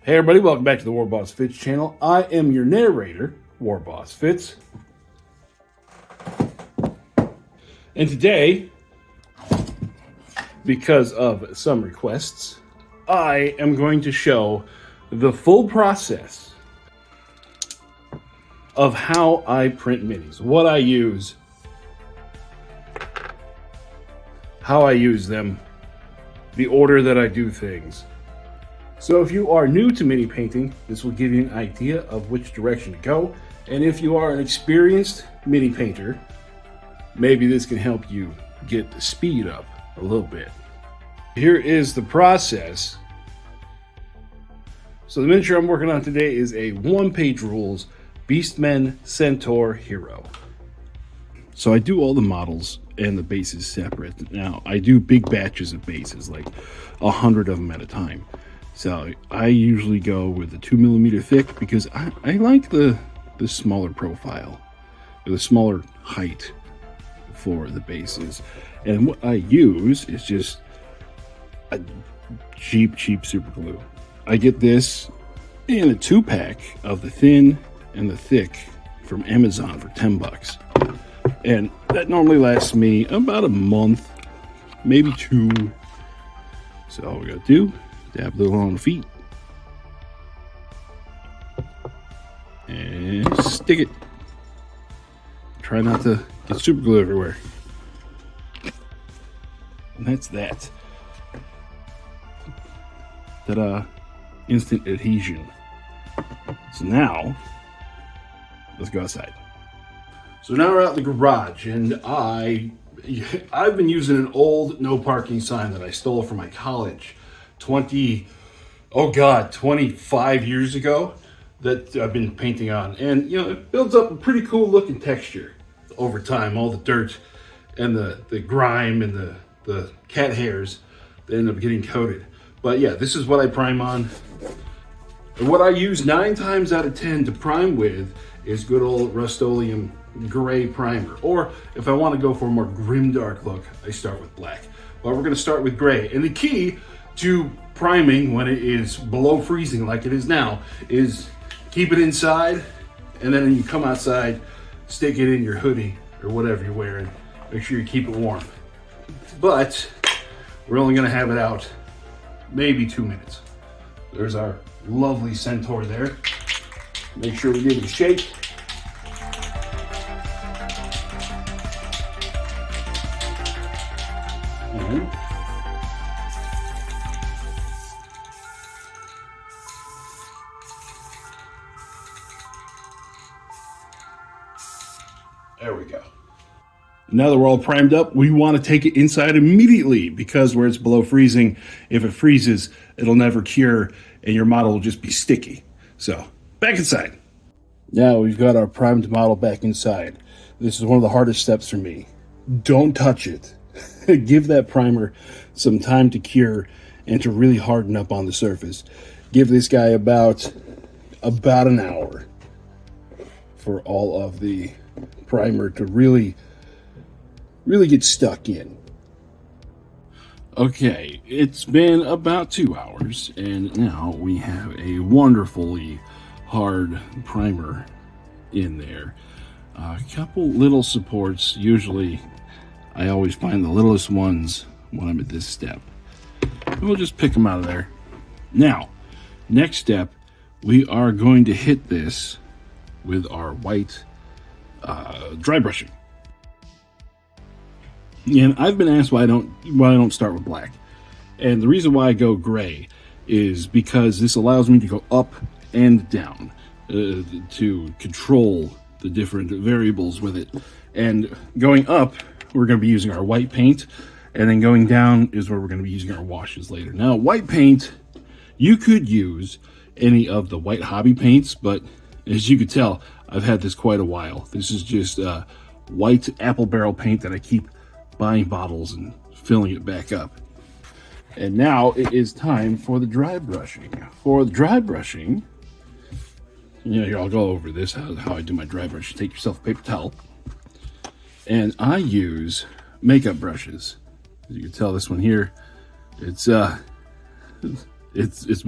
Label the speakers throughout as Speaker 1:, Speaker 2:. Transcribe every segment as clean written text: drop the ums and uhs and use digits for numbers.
Speaker 1: Hey everybody, welcome back to the warbossfitz channel. I am your narrator, warbossfitz. And today, because of some requests, I am going to show the full process of how I print minis, what I use, how I use them, the order that I do things. So if you are new to mini painting, this will give you an idea of which direction to go. And if you are an experienced mini painter, maybe this can help you get the speed up a little bit. Here is the process. So the miniature I'm working on today is a one-page rules Beastmen Centaur hero. So I do all the models and the bases separate. Now I do big batches of bases, like 100 of them at a time. So I usually go with the 2mm thick because I like the smaller profile, or the smaller height for the bases. And what I use is just a cheap super glue. I get this in a 2-pack of the thin and the thick from Amazon for 10 bucks. And that normally lasts me about a month, maybe 2. So all we gotta do, dab a little on the feet and stick it. Try not to get super glue everywhere. And that's that. Ta-da! Instant adhesion. So now, let's go outside. So now we're out in the garage, and I've been using an old no parking sign that I stole from my college 25 years ago that I've been painting on. And you know, it builds up a pretty cool looking texture over time. All the dirt and the grime and the cat hairs, they end up getting coated. But yeah, this is what I prime on. And what I use 9 times out of 10 to prime with is good old Rust-Oleum gray primer. Or if I want to go for a more grimdark look, I start with black. But we're going to start with gray. And the key to priming when it is below freezing like it is now is keep it inside, and then when you come outside, stick it in your hoodie or whatever you're wearing. Make sure you keep it warm. But we're only going to have it out maybe 2 minutes. There's our lovely Centaur there. Make sure we give it a shake. There we go. Now that we're all primed up, we want to take it inside immediately because where it's below freezing, if it freezes, it'll never cure and your model will just be sticky. So, back inside. Now we've got our primed model back inside. This is one of the hardest steps for me. Don't touch it. Give that primer some time to cure and to really harden up on the surface. Give this guy about an hour for all of the primer to really get stuck in. Okay, it's been about 2 hours and now we have a wonderfully hard primer in there. A couple little supports. Usually I always find the littlest ones when I'm at this step. And we'll just pick them out of there. Now, next step, we are going to hit this with our white dry brushing. And I've been asked why I don't start with black. And the reason why I go gray is because this allows me to go up and down to control the different variables with it. And going up, we're going to be using our white paint, and then going down is where we're going to be using our washes later. Now, white paint, you could use any of the white hobby paints, but as you could tell, I've had this quite a while. This is just white apple barrel paint that I keep buying bottles and filling it back up. And now it is time for the dry brushing. For the dry brushing, you know, here, I'll go over this, how I do my dry brush. You take yourself a paper towel, and I use makeup brushes. As you can tell, this one here, it's been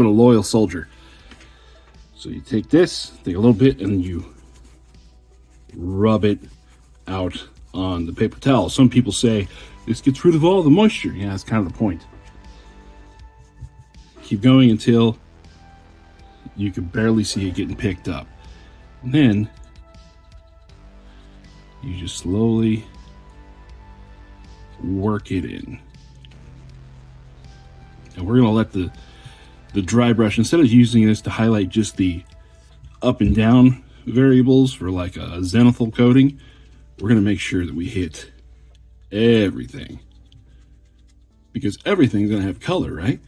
Speaker 1: a loyal soldier. So you take this, take a little bit, and you rub it out on the paper towel. Some people say this gets rid of all the moisture. Yeah, that's kind of the point. Keep going until you can barely see it getting picked up. And then you just slowly work it in. And we're going to let the dry brush, instead of using this to highlight just the up and down variables for like a zenithal coating, we're going to make sure that we hit everything, because everything's going to have color, right?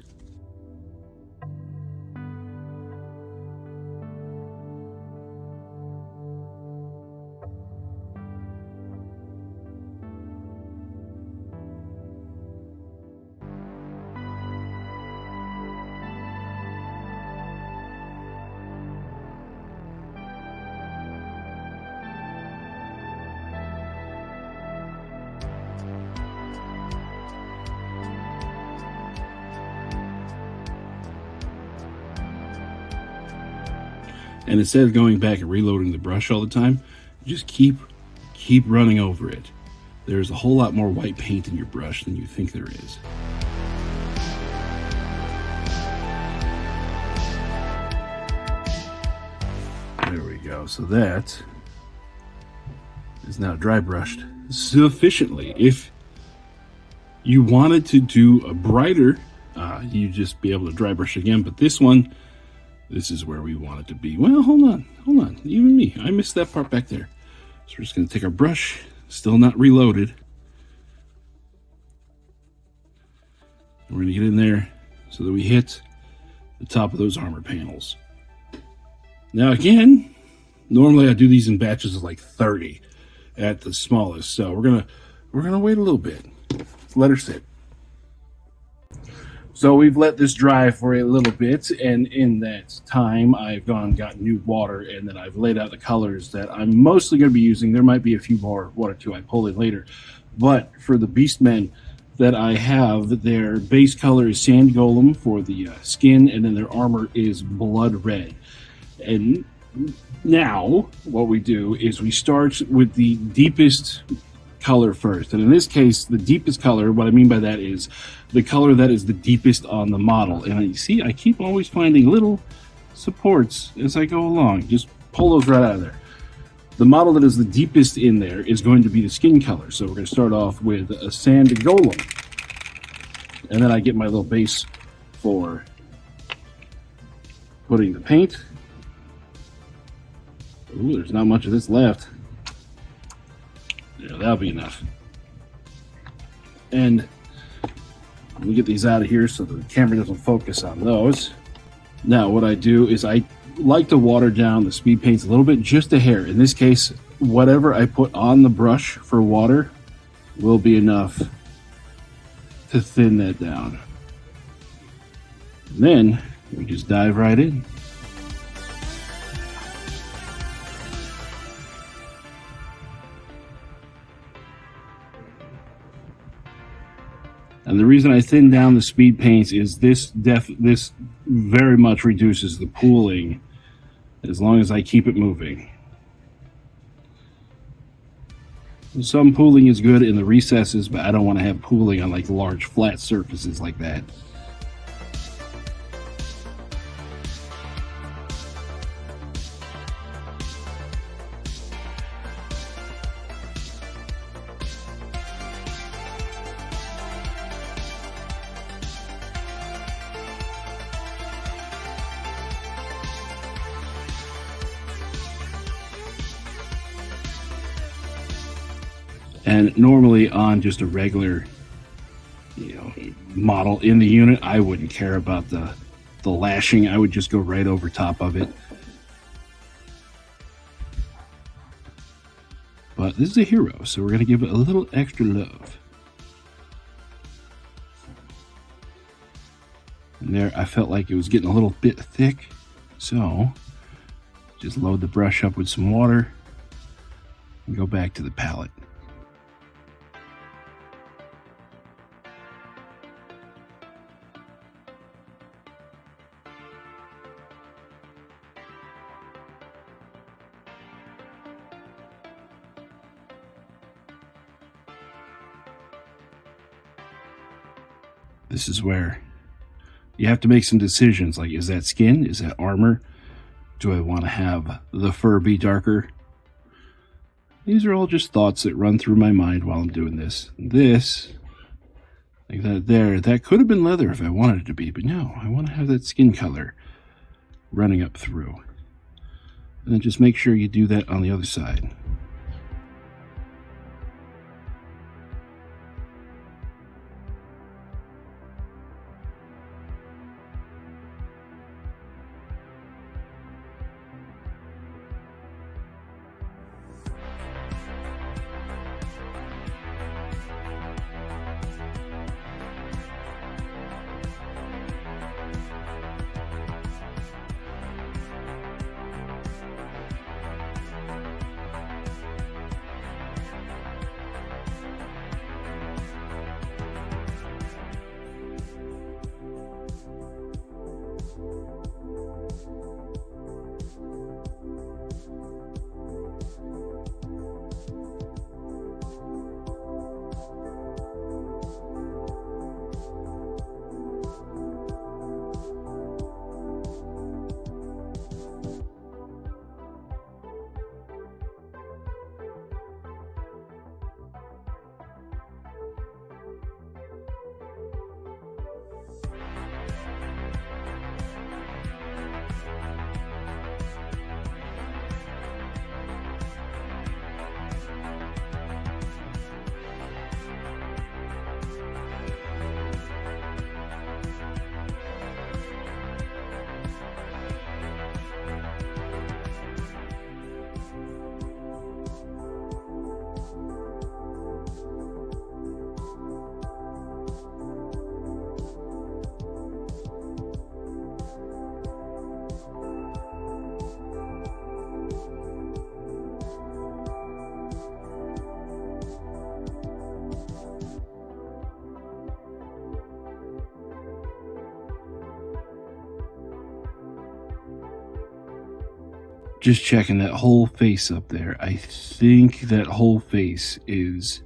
Speaker 1: And instead of going back and reloading the brush all the time, just keep running over it. There's a whole lot more white paint in your brush than you think there is. There we go. So that is now dry brushed sufficiently. If you wanted to do a brighter, you just be able to dry brush again. But this one, this is where we want it to be. Well, hold on. Even me, I missed that part back there. So we're just going to take our brush, still not reloaded. We're going to get in there so that we hit the top of those armor panels. Now again, normally I do these in batches of like 30 at the smallest. So we're gonna wait a little bit. Let's let her sit. So we've let this dry for a little bit, and in that time I've gone and got new water, and then I've laid out the colors that I'm mostly going to be using. There might be a few more, one or two I pull in later. But for the Beastmen that I have, their base color is Sand Golem for the skin, and then their armor is Blood Red. And now what we do is we start with the deepest color first. And in this case, the deepest color, what I mean by that is the color that is the deepest on the model. And you see, I keep always finding little supports as I go along. Just pull those right out of there. The model that is the deepest in there is going to be the skin color. So we're going to start off with a Sand Golem. And then I get my little base for putting the paint. Ooh, there's not much of this left. Yeah, that'll be enough. And let me get these out of here so the camera doesn't focus on those. Now what I do is I like to water down the speed paints a little bit, just a hair. In this case, whatever I put on the brush for water will be enough to thin that down. And then we just dive right in. And the reason I thin down the speed paints is this very much reduces the pooling as long as I keep it moving. Some pooling is good in the recesses, but I don't want to have pooling on like large flat surfaces like that. And normally on just a regular, model in the unit, I wouldn't care about the lashing. I would just go right over top of it. But this is a hero, so we're going to give it a little extra love. And there, I felt like it was getting a little bit thick, so just load the brush up with some water and go back to the palette. this is where you have to make some decisions. Like, is that skin? Is that armor? Do I want to have the fur be darker? These are all just thoughts that run through my mind while I'm doing this. This, like that there, that could have been leather if I wanted it to be, but no, I want to have that skin color running up through. And then just make sure you do that on the other side. Just checking that whole face up there. I think that whole face is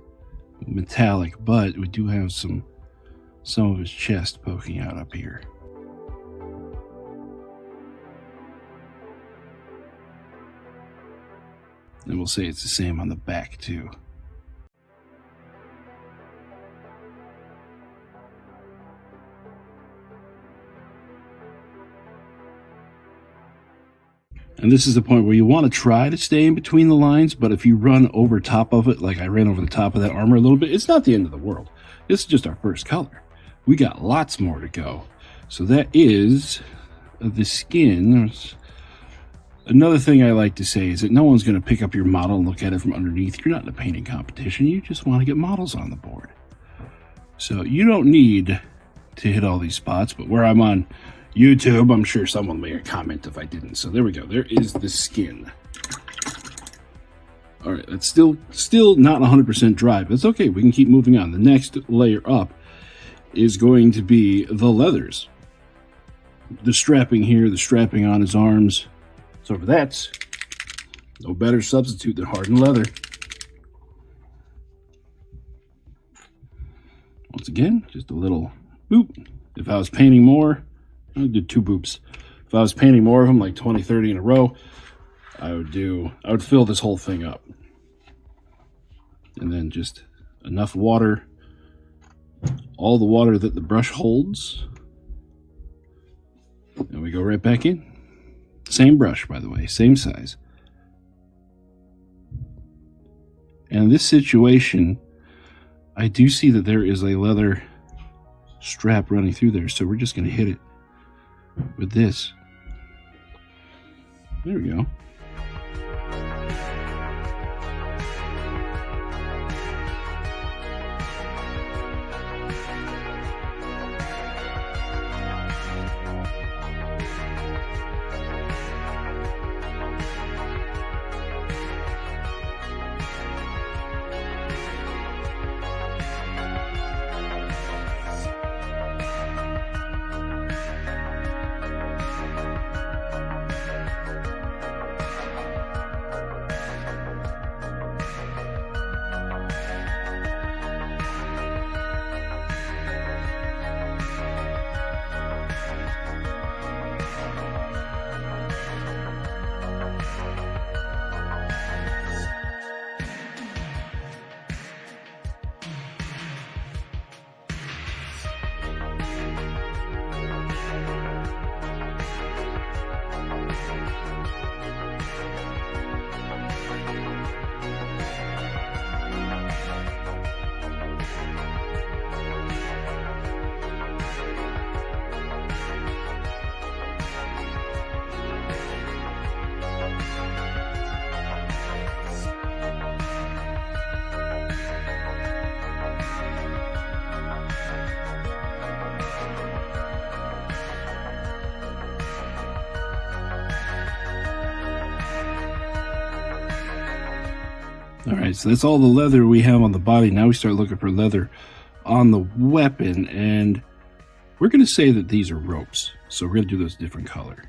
Speaker 1: metallic, but we do have some of his chest poking out up here. And we'll say it's the same on the back too. And this is the point where you want to try to stay in between the lines, but if you run over top of it, like I ran over the top of that armor a little bit, it's not the end of the world. This is just our first color. We got lots more to go. So that is the skin. Another thing I like to say is that no one's going to pick up your model and look at it from underneath. You're not in a painting competition. You just want to get models on the board. So you don't need to hit all these spots, but where I'm on YouTube, I'm sure someone made a comment if I didn't. So there we go. There is the skin. All right, that's still not 100% dry, but it's okay. We can keep moving on. The next layer up is going to be the leathers. The strapping here, the strapping on his arms. So for that, no better substitute than hardened leather. Once again, just a little boop. If I was painting more, I did 2 boops. If I was painting more of them, like 20, 30 in a row, I would fill this whole thing up. And then just enough water, all the water that the brush holds. And we go right back in. Same brush, by the way, same size. And in this situation, I do see that there is a leather strap running through there, so we're just going to hit it with this. There we go. All right, so that's all the leather we have on the body. Now we start looking for leather on the weapon, and we're going to say that these are ropes. So we're going to do those different color.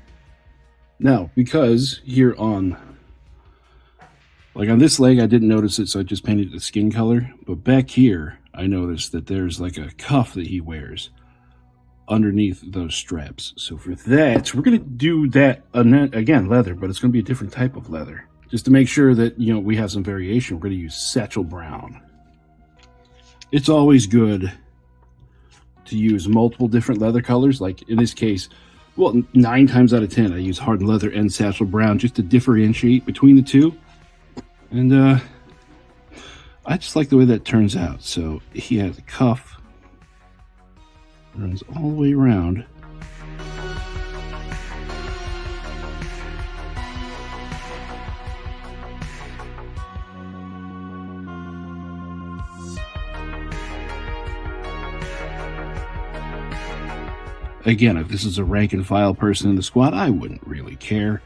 Speaker 1: Now, because here on, like on this leg, I didn't notice it, so I just painted the skin color. But back here, I noticed that there's like a cuff that he wears underneath those straps. So for that, we're going to do that, again, leather, but it's going to be a different type of leather. Just to make sure that, you know, we have some variation, we're going to use satchel brown. It's always good to use multiple different leather colors. Like in this case, well, 9 times out of 10, I use hardened leather and satchel brown just to differentiate between the two. And I just like the way that turns out. So he has a cuff, runs all the way around. Again, if this is a rank and file person in the squad, I wouldn't really care.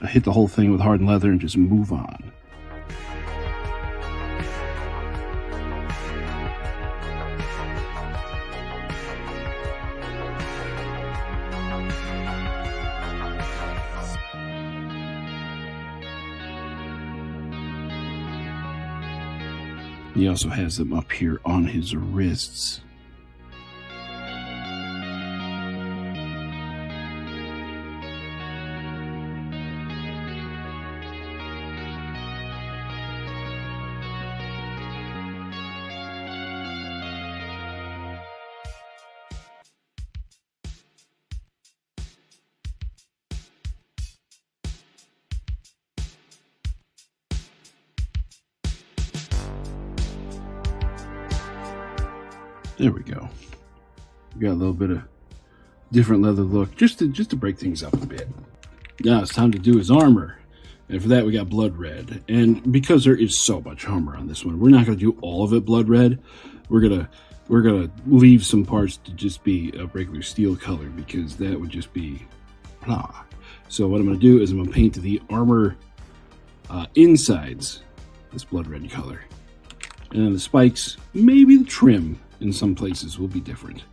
Speaker 1: I hit the whole thing with hardened leather and just move on. He also has them up here on his wrists. There we go. We got a little bit of different leather look, just to break things up a bit. Now it's time to do his armor, and for that we got blood red. And because there is so much armor on this one, we're not going to do all of it blood red. We're gonna leave some parts to just be a regular steel color, because that would just be blah. So what I'm going to do is I'm going to paint the armor insides this blood red color, and then the spikes, maybe the trim in some places will be different.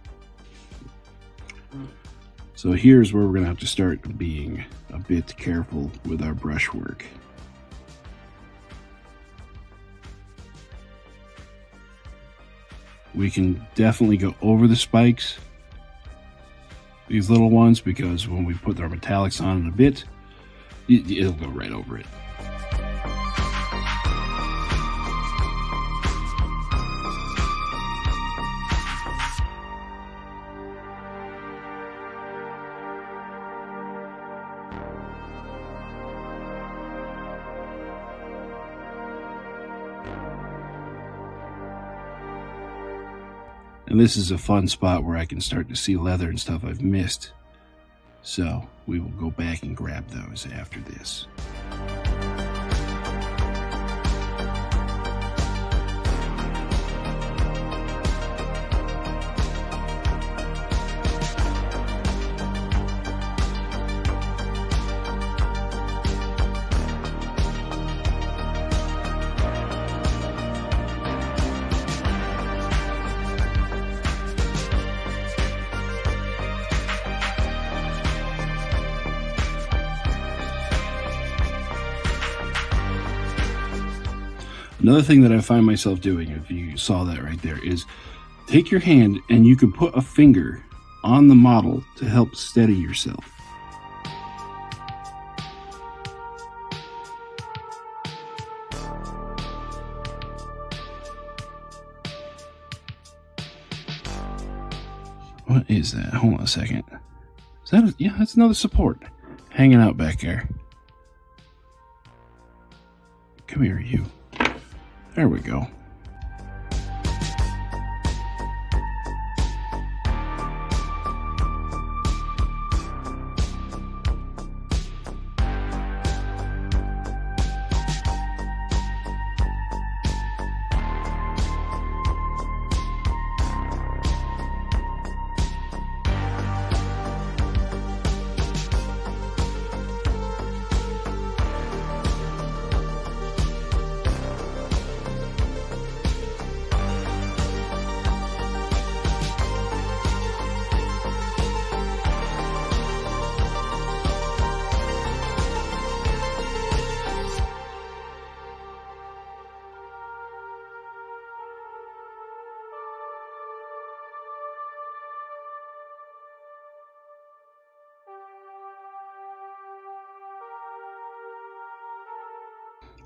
Speaker 1: So here's where we're going to have to start being a bit careful with our brushwork. We can definitely go over the spikes, these little ones, because when we put our metallics on in a bit, it'll go right over it. And this is a fun spot where I can start to see leather and stuff I've missed. So we will go back and grab those after this. Another thing that I find myself doing, if you saw that right there, is take your hand and you can put a finger on the model to help steady yourself. What is that? Hold on a second. Is that yeah, that's another support hanging out back there. Come here, you. There we go.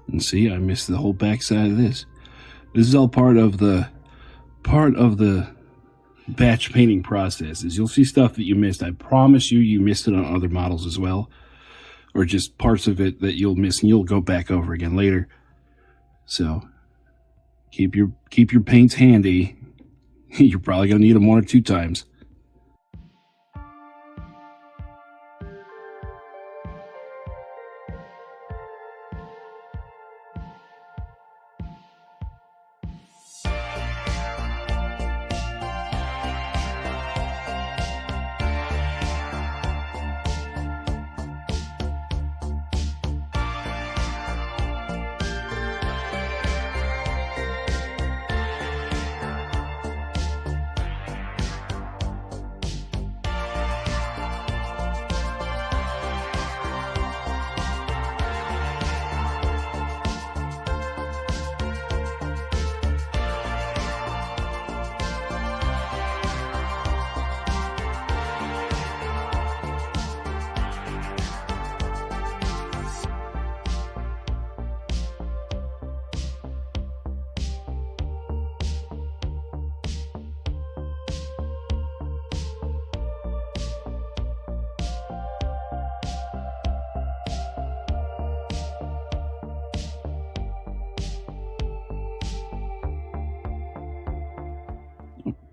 Speaker 1: And see, I missed the whole backside of this. This is all part of the batch painting process. Is you'll see stuff that you missed. I promise you missed it on other models as well, or just parts of it that you'll miss and you'll go back over again later. So keep your paints handy. You're probably gonna need them 1 or 2 times.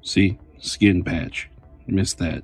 Speaker 1: See, skin patch. Missed that.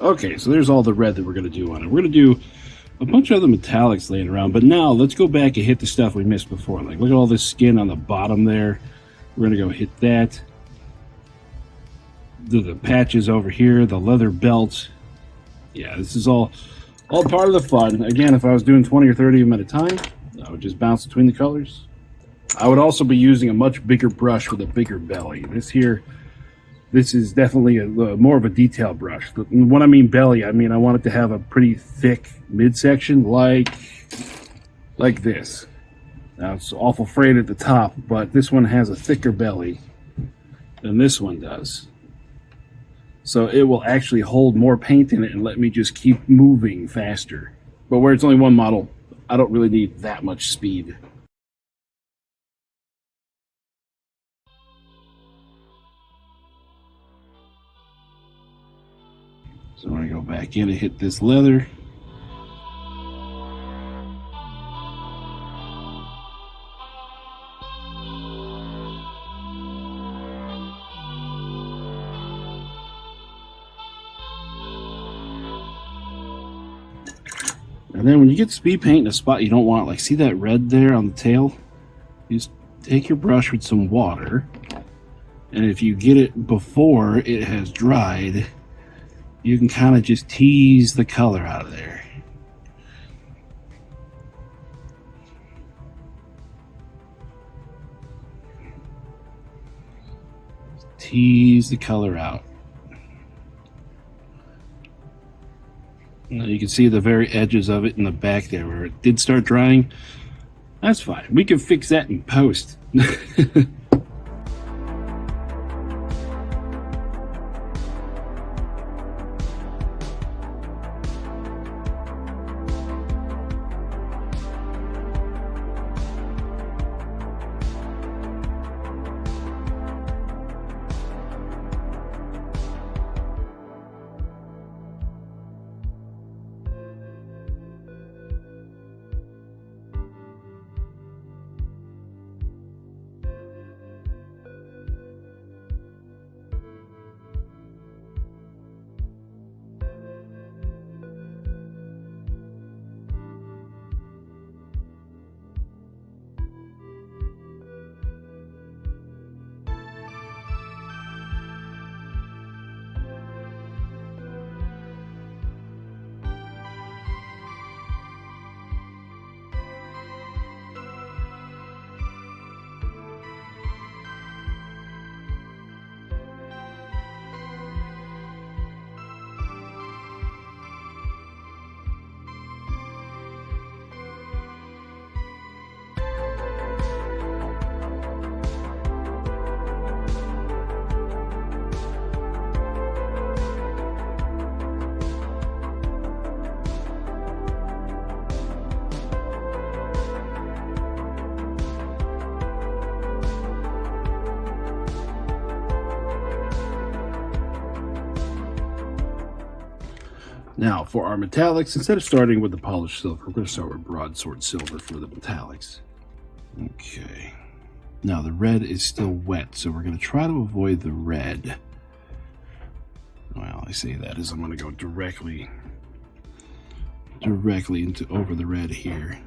Speaker 1: Okay, so there's all the red that we're going to do on it. We're going to do a bunch of other metallics laying around, but now let's go back and hit the stuff we missed before. Like, look at all this skin on the bottom there. We're going to go hit that. The patches over here, the leather belt. Yeah, this is all part of the fun. Again, if I was doing 20 or 30 of them at a time, I would just bounce between the colors. I would also be using a much bigger brush with a bigger belly. This is definitely more of a detail brush. When I mean belly, I mean I want it to have a pretty thick midsection, like this. Now it's awful frayed at the top, but this one has a thicker belly than this one does. So it will actually hold more paint in it and let me just keep moving faster. But where it's only one model, I don't really need that much speed. So I'm going to go back in and hit this leather. And then when you get speed paint in a spot you don't want, like see that red there on the tail? You just take your brush with some water, and if you get it before it has dried, you can kind of just tease the color out of there. Tease the color out. Now you can see the very edges of it in the back there where it did start drying. That's fine. We can fix that in post. Now, for our metallics, instead of starting with the polished silver, we're going to start with broadsword silver for the metallics. Okay. Now, the red is still wet, so we're going to try to avoid the red. Well, I say that as I'm going to go directly into over the red here.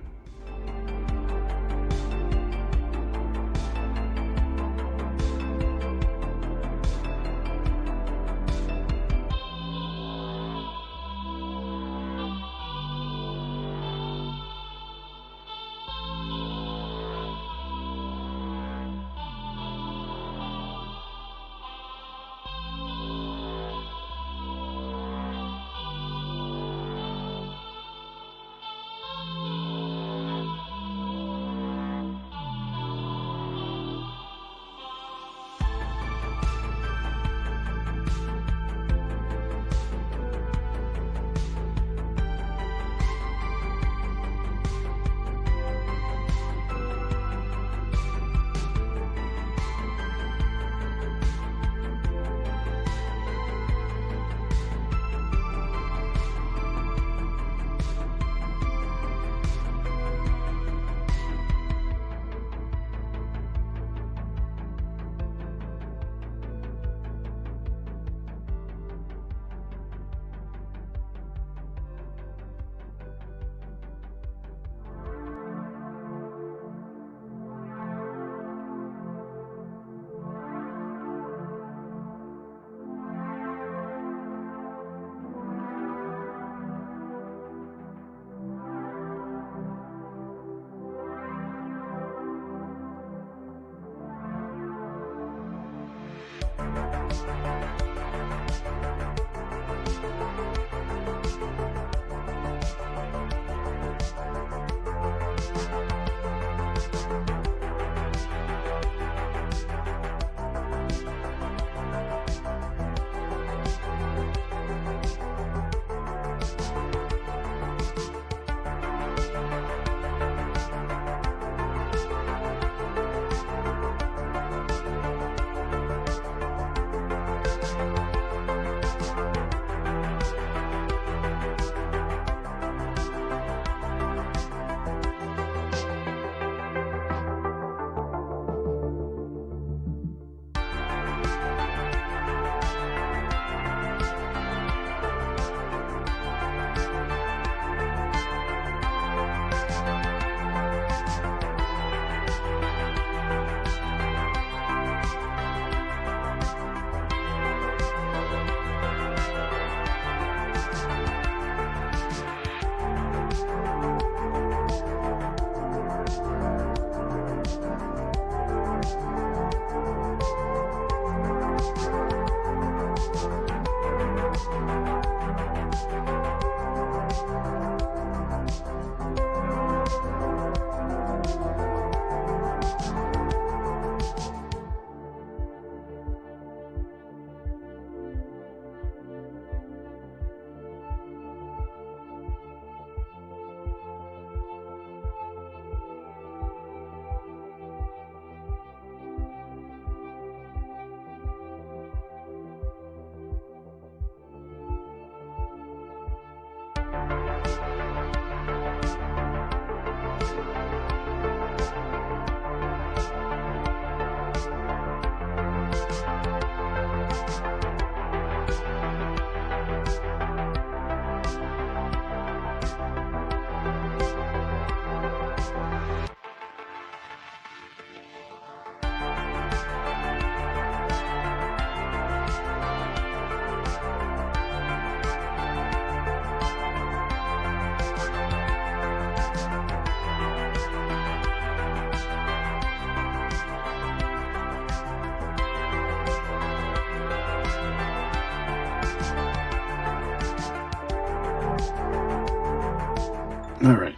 Speaker 1: All right.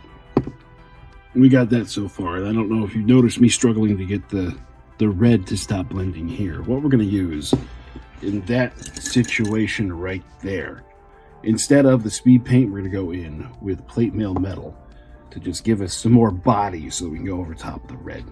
Speaker 1: We got that so far. I don't know if you noticed me struggling to get the red to stop blending here. What we're going to use in that situation right there, instead of the speed paint, we're going to go in with plate mail metal to just give us some more body so we can go over top of the red.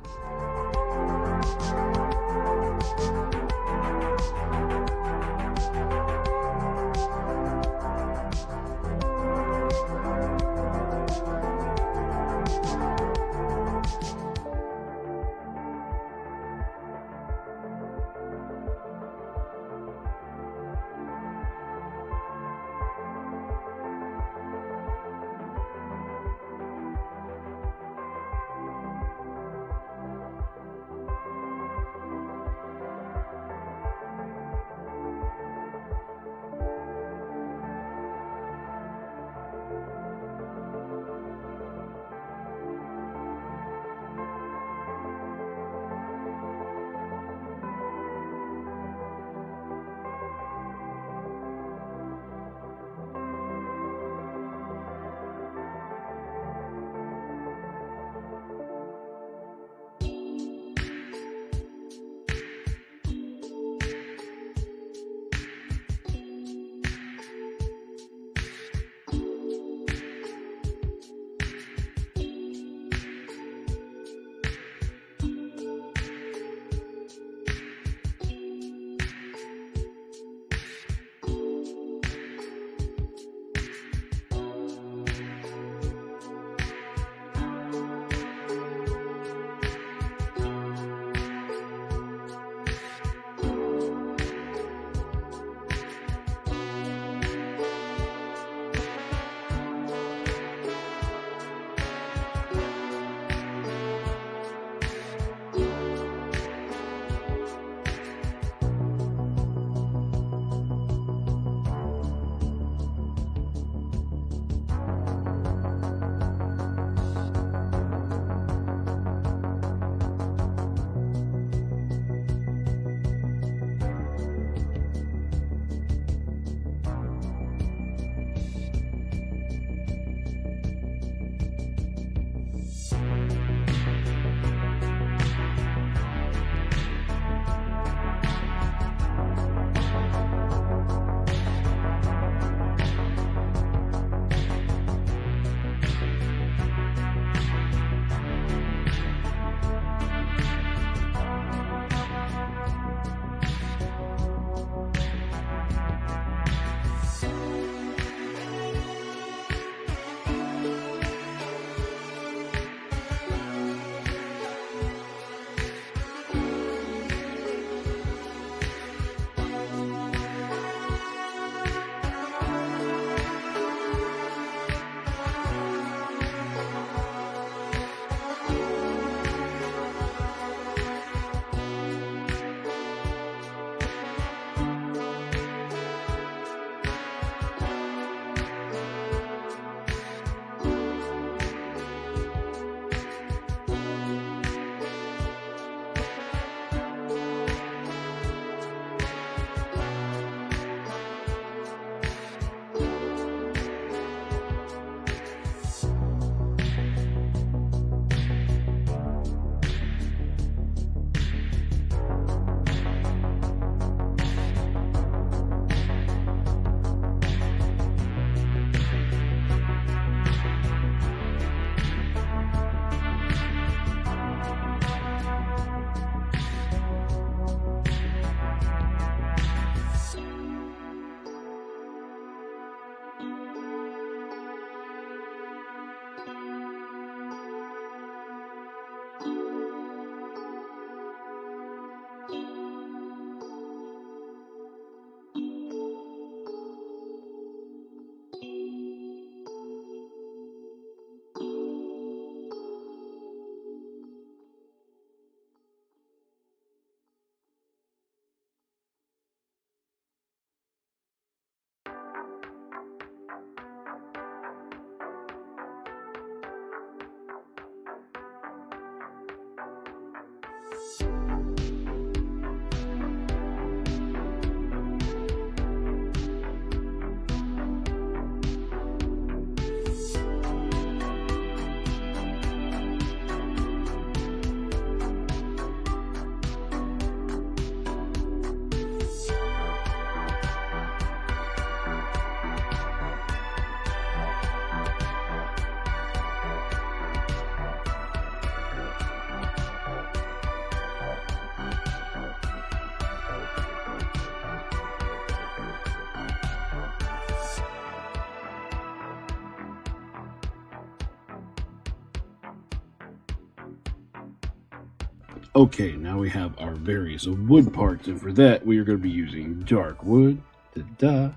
Speaker 1: Okay, now we have our various wood parts, and for that we are going to be using dark wood. Ta-da.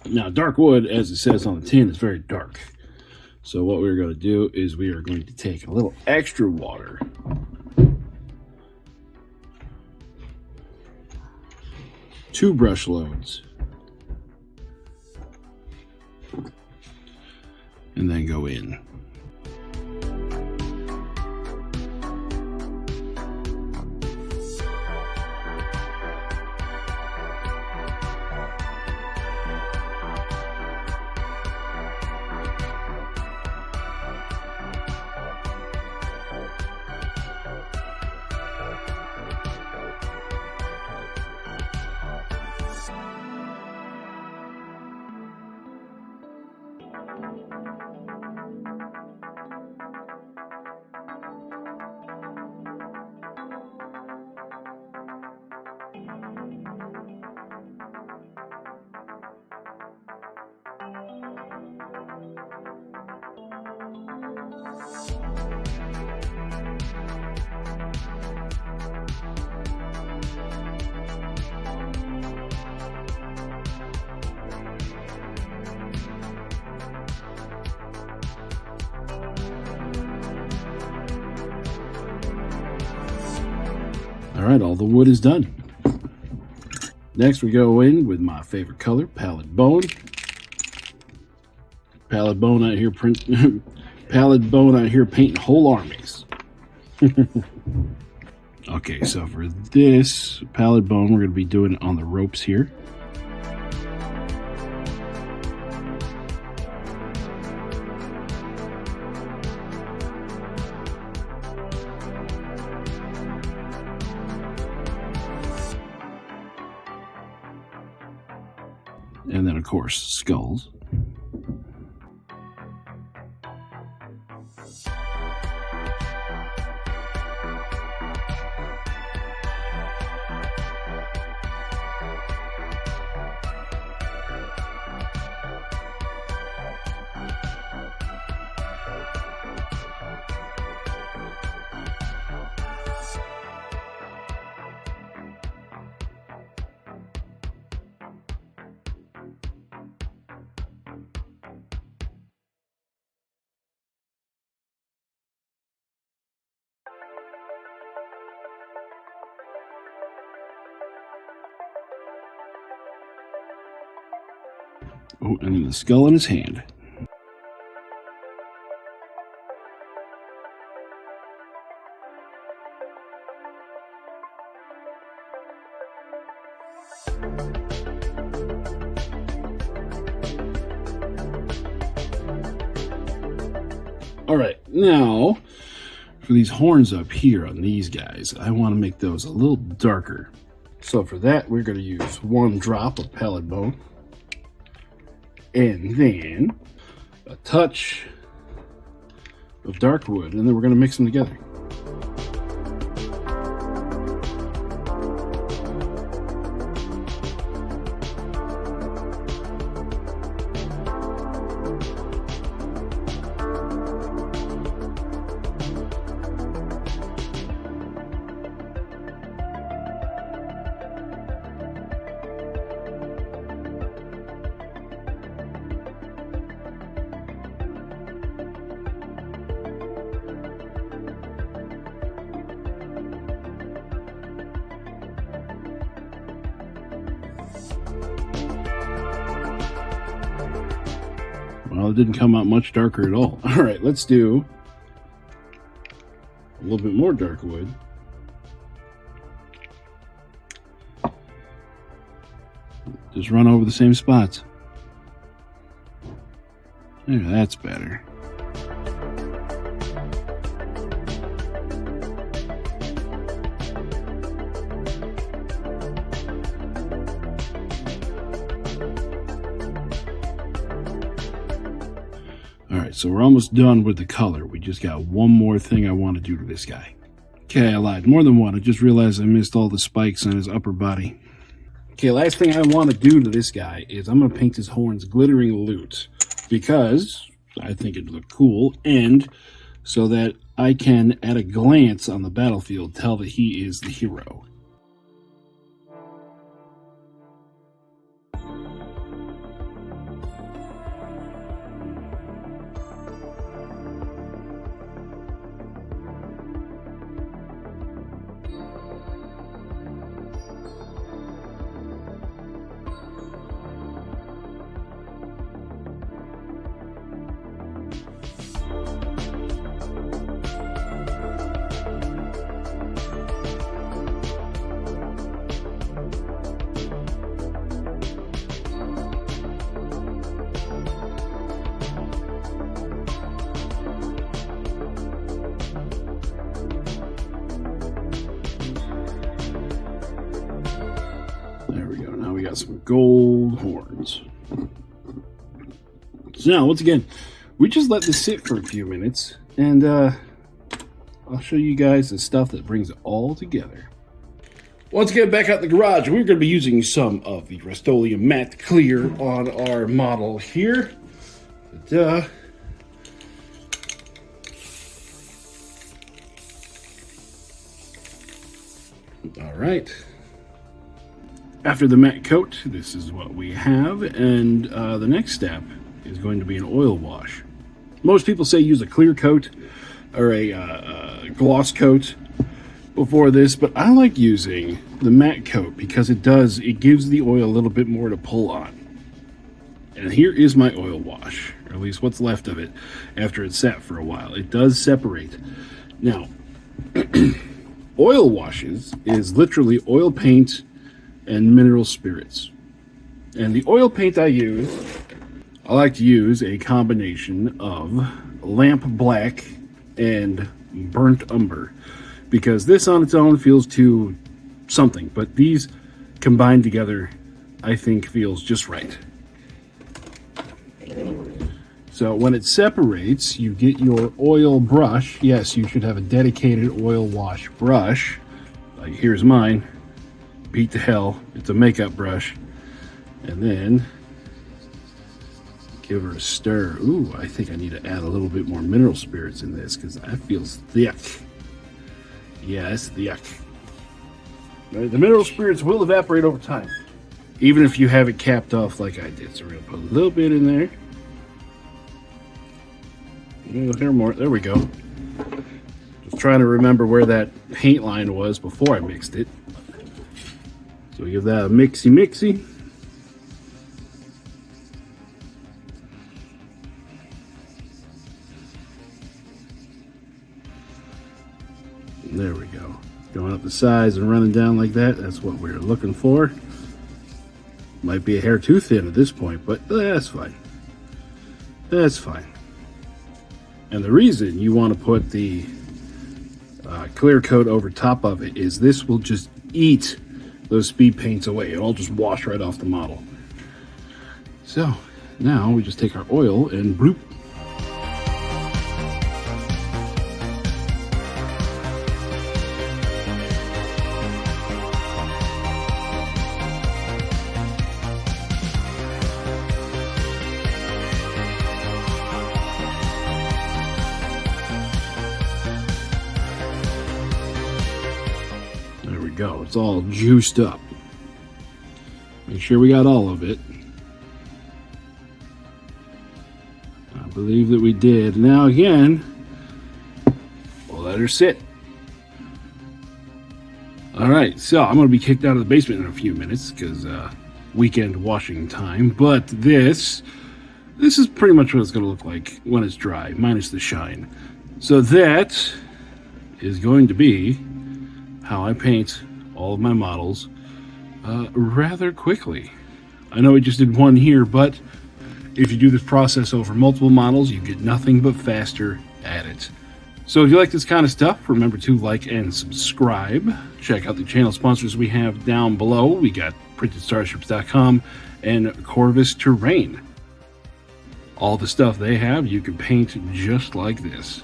Speaker 1: Now, dark wood, as it says on the tin, is very dark. So what we're going to do is we are going to take a little extra water. 2 brush loads. And then go in. Alright, all the wood is done. Next we go in with my favorite color, pallid bone. Pallid bone out here pallid bone out here painting whole armies. Okay, so for this pallid bone, we're going to be doing it on the ropes here. And then, of course, skulls. Oh, and then the skull in his hand. Alright, now for these horns up here on these guys, I want to make those a little darker. So for that, we're going to use 1 drop of pallid bone. And then a touch of dark wood, and then we're going to mix them together. Well, it didn't come out much darker at all. All right, let's do a little bit more dark wood. Just run over the same spots. There, that's better. Alright, so we're almost done with the color. We just got one more thing I want to do to this guy. Okay, I lied. More than one. I just realized I missed all the spikes on his upper body. Okay, last thing I want to do to this guy is I'm going to paint his horns glittering loot. Because I think it'd look cool, and so that I can, at a glance on the battlefield, tell that he is the hero. There we go. Now we got some gold horns. So now, once again, we just let this sit for a few minutes, and I'll show you guys the stuff that brings it all together. Once again, back out in the garage, we're going to be using some of the Rust-Oleum Matte Clear on our model here. All right. After the matte coat, this is what we have, and the next step is going to be an oil wash. Most people say use a clear coat or a gloss coat before this, but I like using the matte coat because it gives the oil a little bit more to pull on. And here is my oil wash, or at least what's left of it after it's sat for a while. It does separate. Now, oil washes is literally oil paint and mineral spirits. And the oil paint I like to use a combination of lamp black and burnt umber, because this on its own feels too something, but these combined together I think feels just right. So when it separates, you get your oil brush. Yes, you should have a dedicated oil wash brush. Like here's mine. Beat the hell, it's a makeup brush. And then give her a stir. Ooh, I think I need to add a little bit more mineral spirits in this because that feels thick. Yeah, it's thick. The mineral spirits will evaporate over time, even if you have it capped off like I did. So we're gonna put a little bit in there. Here more. There we go. Just trying to remember where that paint line was before I mixed it. So we give that a mixy. There we go. Going up the sides and running down like that. That's what we're looking for. Might be a hair too thin at this point, but that's fine. That's fine. And the reason you want to put the clear coat over top of it is this will just eat those speed paints away. It'll all just wash right off the model. So now we just take our oil and bloop. Go. It's all juiced up. Make sure we got all of it. I believe that we did. Now again, we'll let her sit. All right, so I'm going to be kicked out of the basement in a few minutes because weekend washing time. But this is pretty much what it's going to look like when it's dry, minus the shine. So that is going to be how I paint all of my models rather quickly. I know we just did one here, but if you do this process over multiple models, you get nothing but faster at it. So if you like this kind of stuff, remember to like and subscribe. Check out the channel sponsors we have down below. We got PrintedStarships.com and Corvus Terrain. All the stuff they have, you can paint just like this.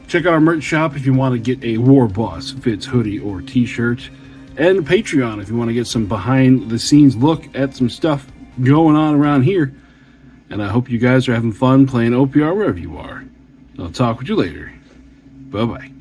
Speaker 1: Check out our merch shop if you want to get a warbossfitz hoodie or t-shirt. And Patreon if you want to get some behind-the-scenes look at some stuff going on around here. And I hope you guys are having fun playing OPR wherever you are. I'll talk with you later. Bye-bye.